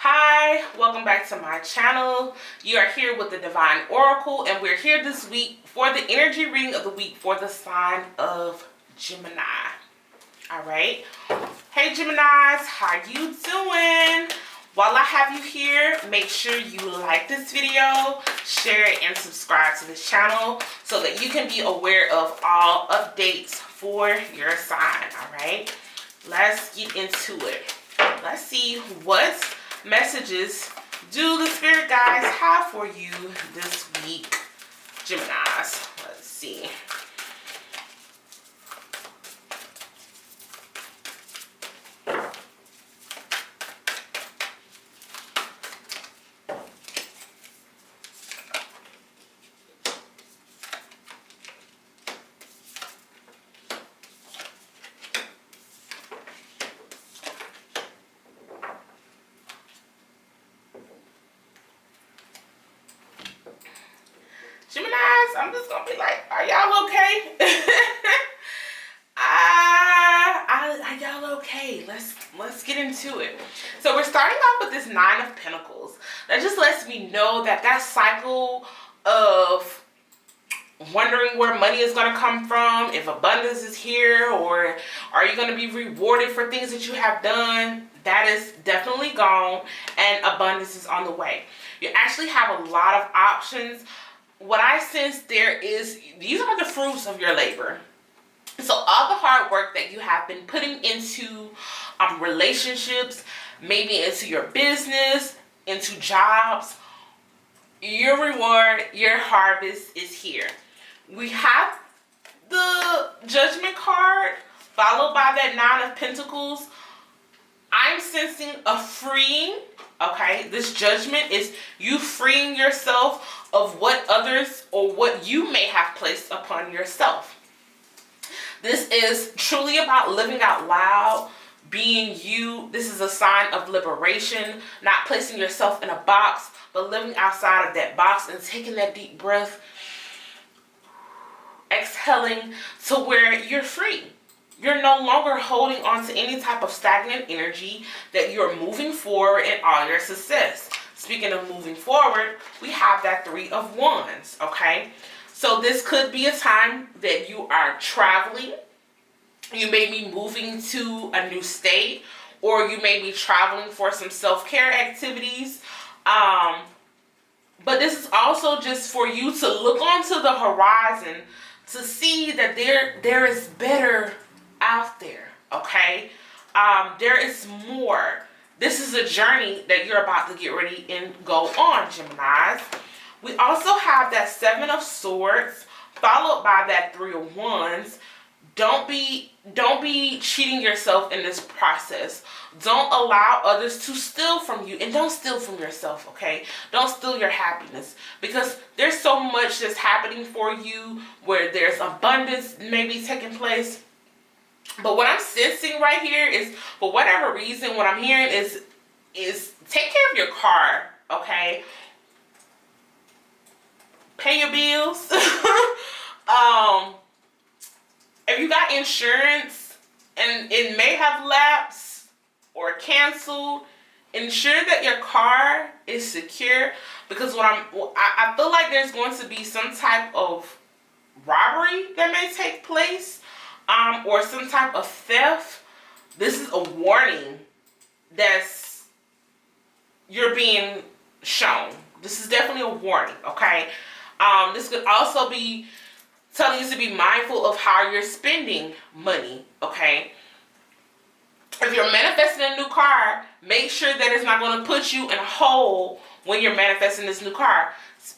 Hi, welcome back to my channel. You are here with the Divine Oracle, and we're here this week for the energy reading of the week for the sign of Gemini. All right. Hey Geminis, how you doing? While I have you here, make sure you like this video, share it, and subscribe to this channel so that you can be aware of all updates for your sign. All right. Let's get into it. Let's see what messages do the spirit guides have for you this week, Geminis. Let's see. Geminis, I'm just gonna be like, are y'all okay? Are y'all okay? Let's get into it. So we're starting off with this Nine of Pentacles. That just lets me know that cycle of wondering where money is going to come from, if abundance is here, or are you going to be rewarded for things that you have done, that is definitely gone, and abundance is on the way. You actually have a lot of options. What I sense there is, these are the fruits of your labor. So all the hard work that you have been putting into relationships, maybe into your business, into jobs, your reward, your harvest is here. We have the Judgment card followed by that Nine of Pentacles. I'm sensing a freeing. Okay, this Judgment is you freeing yourself of what others or what you may have placed upon yourself. This is truly about living out loud, being you. This is a sign of liberation, not placing yourself in a box, but living outside of that box and taking that deep breath, exhaling to where you're free. You're no longer holding on to any type of stagnant energy, that you're moving forward in all your success. Speaking of moving forward, we have that Three of Wands, okay? So this could be a time that you are traveling. You may be moving to a new state, or you may be traveling for some self-care activities. But this is also just for you to look onto the horizon to see that there is better out there, okay? There is more. This is a journey that you're about to get ready and go on, Geminis. We also have that Seven of Swords followed by that Three of Wands. Don't be cheating yourself in this process. Don't allow others to steal from you, and don't steal from yourself, okay? Don't steal your happiness, because there's so much that's happening for you where there's abundance maybe taking place. But what I'm sensing right here is, for whatever reason, what I'm hearing is take care of your car, okay? Pay your bills. If you got insurance and it may have lapsed or canceled, ensure that your car is secure, because I feel like there's going to be some type of robbery that may take place, or some type of theft. This is a warning that's you're being shown. This is definitely a warning, okay? This could also be telling you to be mindful of how you're spending money, okay? If you're manifesting a new car, make sure that it's not going to put you in a hole when you're manifesting this new car.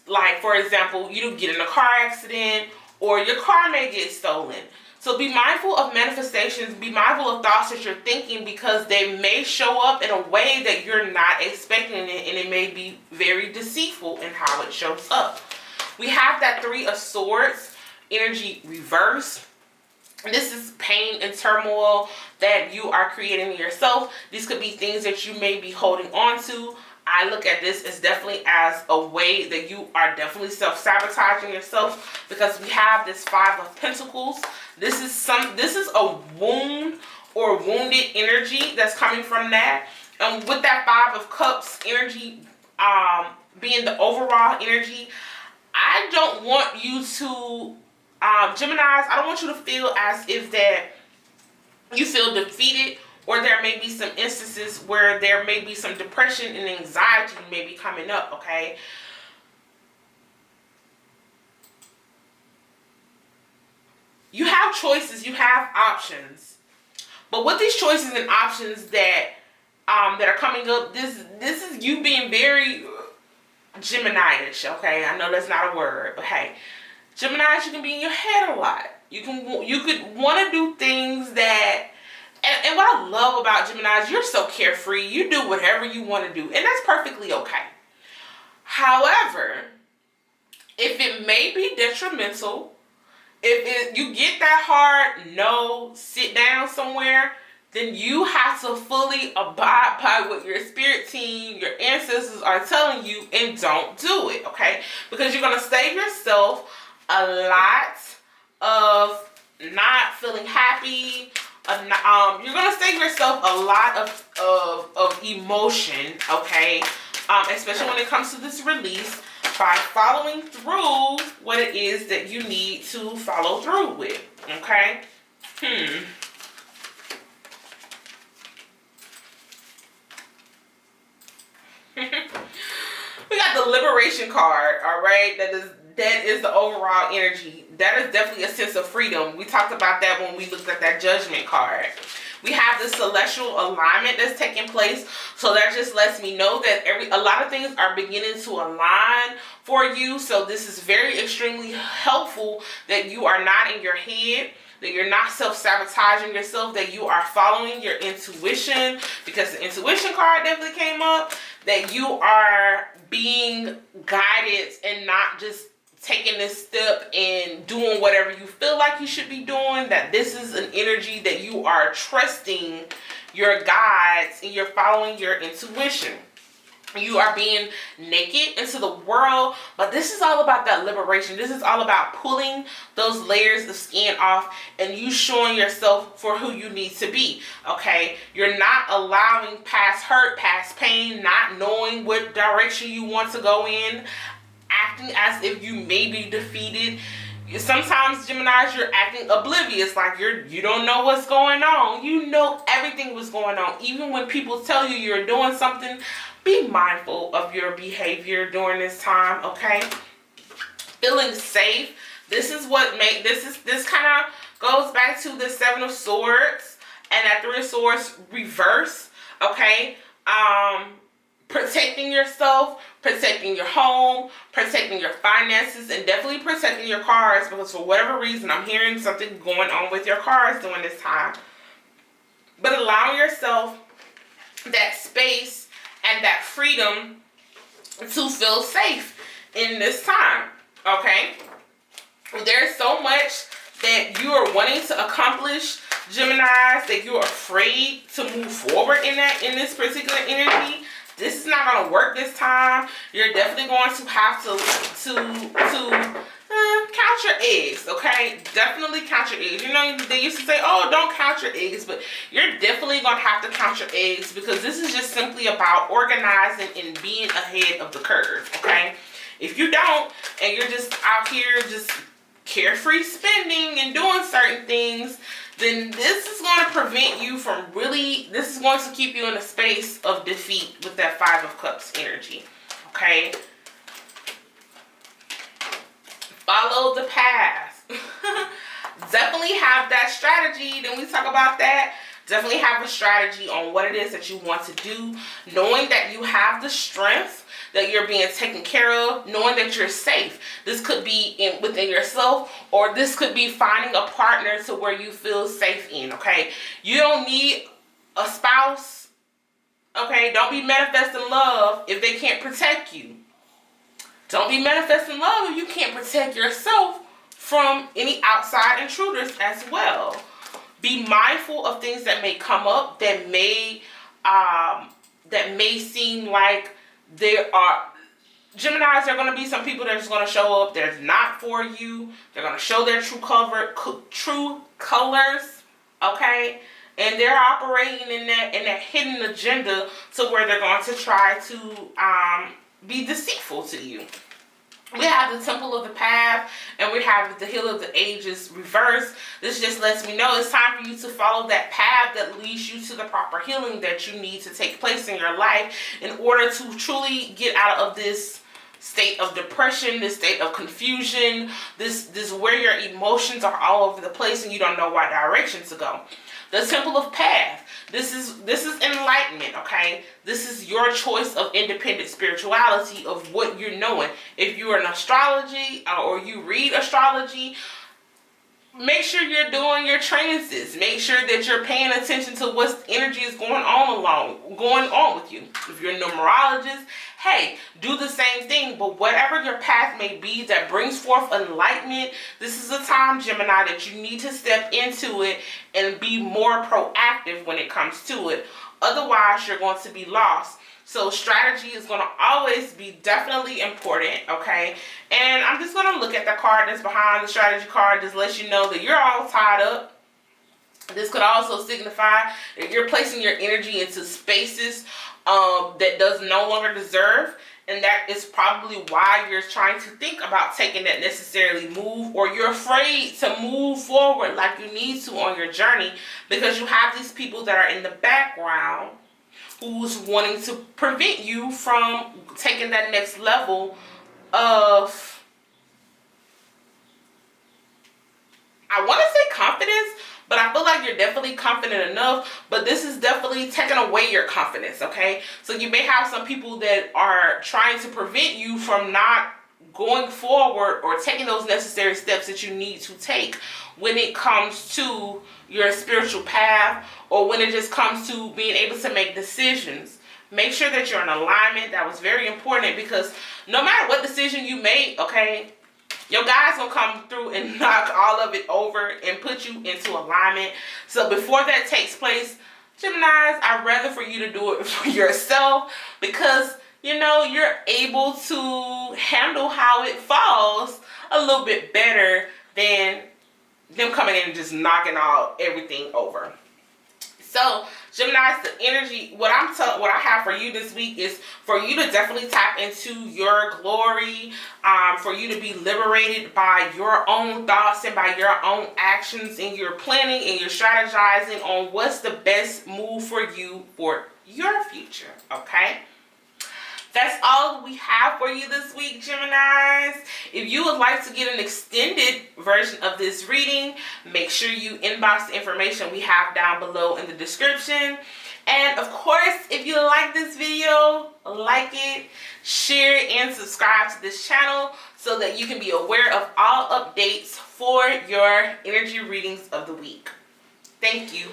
Like, for example, you get in a car accident, or your car may get stolen. So be mindful of manifestations, be mindful of thoughts that you're thinking, because they may show up in a way that you're not expecting it, and it may be very deceitful in how it shows up. We have that Three of Swords energy reverse. This is pain and turmoil that you are creating in yourself. These could be things that you may be holding on to. I look at this as definitely as a way that you are definitely self-sabotaging yourself, because we have this Five of Pentacles. This is a wound or wounded energy that's coming from that. And with that Five of Cups energy, being the overall energy, I don't want you to, Geminis, I don't want you to feel as if that you feel defeated, or there may be some instances where there may be some depression and anxiety may be coming up, okay? You have choices, you have options. But with these choices and options that are coming up, this is you being very Gemini-ish, okay? I know that's not a word, but hey, Geminis, you can be in your head a lot. You could want to do things that, and what I love about Geminis, you're so carefree. You do whatever you want to do, and that's perfectly okay. However, if it may be detrimental, if you get that hard no, sit down somewhere, then you have to fully abide by what your spirit team, your ancestors are telling you, and don't do it, okay? Because you're going to save yourself a lot of not feeling happy. You're going to save yourself a lot of emotion, okay? Especially when it comes to this release, by following through what it is that you need to follow through with, okay? We got the Liberation card, all right? That is the overall energy. That is definitely a sense of freedom. We talked about that when we looked at that Judgment card. We have the celestial alignment that's taking place. So that just lets me know that a lot of things are beginning to align for you. So this is very extremely helpful that you are not in your head, that you're not self-sabotaging yourself, that you are following your intuition, because the intuition card definitely came up, that you are being guided and not just taking this step and doing whatever you feel like you should be doing, that this is an energy that you are trusting your guides and you're following your intuition. You are being naked into the world, but this is all about that liberation. This is all about pulling those layers of skin off and you showing yourself for who you need to be, okay? You're not allowing past hurt, past pain, not knowing what direction you want to go in, acting as if you may be defeated. Sometimes, Geminis, you're acting oblivious, like you don't know what's going on. You know everything was going on. Even when people tell you you're doing something, be mindful of your behavior during this time, okay? Feeling safe. This kind of goes back to the Seven of Swords and that Three of Swords reverse, okay? Protecting yourself, protecting your home, protecting your finances, and definitely protecting your cars, because for whatever reason, I'm hearing something going on with your cars during this time. But allowing yourself that space and that freedom to feel safe in this time, okay? There's so much that you are wanting to accomplish, Geminis, that you're afraid to move forward in this particular energy. This is not going to work this time. You're definitely going to have to count your eggs, okay? Definitely count your eggs. You know, they used to say, oh, don't count your eggs, but you're definitely going to have to count your eggs, because this is just simply about organizing and being ahead of the curve, okay? If you don't, and you're just out here just carefree spending and doing certain things, then this is going to prevent you from this is going to keep you in a space of defeat with that Five of Cups energy, okay? Follow the path. Definitely have that strategy. Then we talk about that. Definitely have a strategy on what it is that you want to do, knowing that you have the strength, that you're being taken care of, knowing that you're safe. This could be within yourself, or this could be finding a partner to where you feel safe in, okay? You don't need a spouse, okay? Don't be manifesting love if they can't protect you. Don't be manifesting love if you can't protect yourself from any outside intruders as well. Be mindful of things that may come up, that may seem like there are Geminis. There are going to be some people that are just going to show up. They're not for you. They're going to show their true colors. Okay, and they're operating in that hidden agenda to where they're going to try to be deceitful to you. We have the Temple of the Path, and we have the Hill of the Ages reversed. This just lets me know it's time for you to follow that path that leads you to the proper healing that you need to take place in your life in order to truly get out of this state of depression, this state of confusion, this where your emotions are all over the place and you don't know what direction to go. The Temple of Path. This is enlightenment, okay? This is your choice of independent spirituality of what you're knowing. If you're an astrology or you read astrology, make sure you're doing your transits. Make sure that you're paying attention to what energy is going on with you. If you're a numerologist, hey, do the same thing. But whatever your path may be that brings forth enlightenment, this is a time, Gemini, that you need to step into it and be more proactive when it comes to it. Otherwise, you're going to be lost. So strategy is going to always be definitely important, okay? And I'm just going to look at the card that's behind the strategy card. Just let you know that you're all tied up. This could also signify that you're placing your energy into spaces that does no longer deserve. And that is probably why you're trying to think about taking that necessarily move, or you're afraid to move forward like you need to on your journey because you have these people that are in the background who's wanting to prevent you from taking that next level of, I want to say confidence, but I feel like you're definitely confident enough, but this is definitely taking away your confidence, okay? So you may have some people that are trying to prevent you from not going forward or taking those necessary steps that you need to take when it comes to your spiritual path, or when it just comes to being able to make decisions. Make sure that you're in alignment. That was very important, because no matter what decision you make, okay, your guys will come through and knock all of it over and put you into alignment. So before that takes place, Geminis, I'd rather for you to do it for yourself, because you know you're able to handle how it falls a little bit better than them coming in and just knocking everything over. So, Gemini, the energy, what I have for you this week is for you to definitely tap into your glory, for you to be liberated by your own thoughts and by your own actions, and your planning and your strategizing on what's the best move for you for your future, okay? That's all we have for you this week, Geminis. If you would like to get an extended version of this reading, make sure you inbox the information we have down below in the description. And of course, if you like this video, like it, share it, and subscribe to this channel so that you can be aware of all updates for your energy readings of the week. Thank you.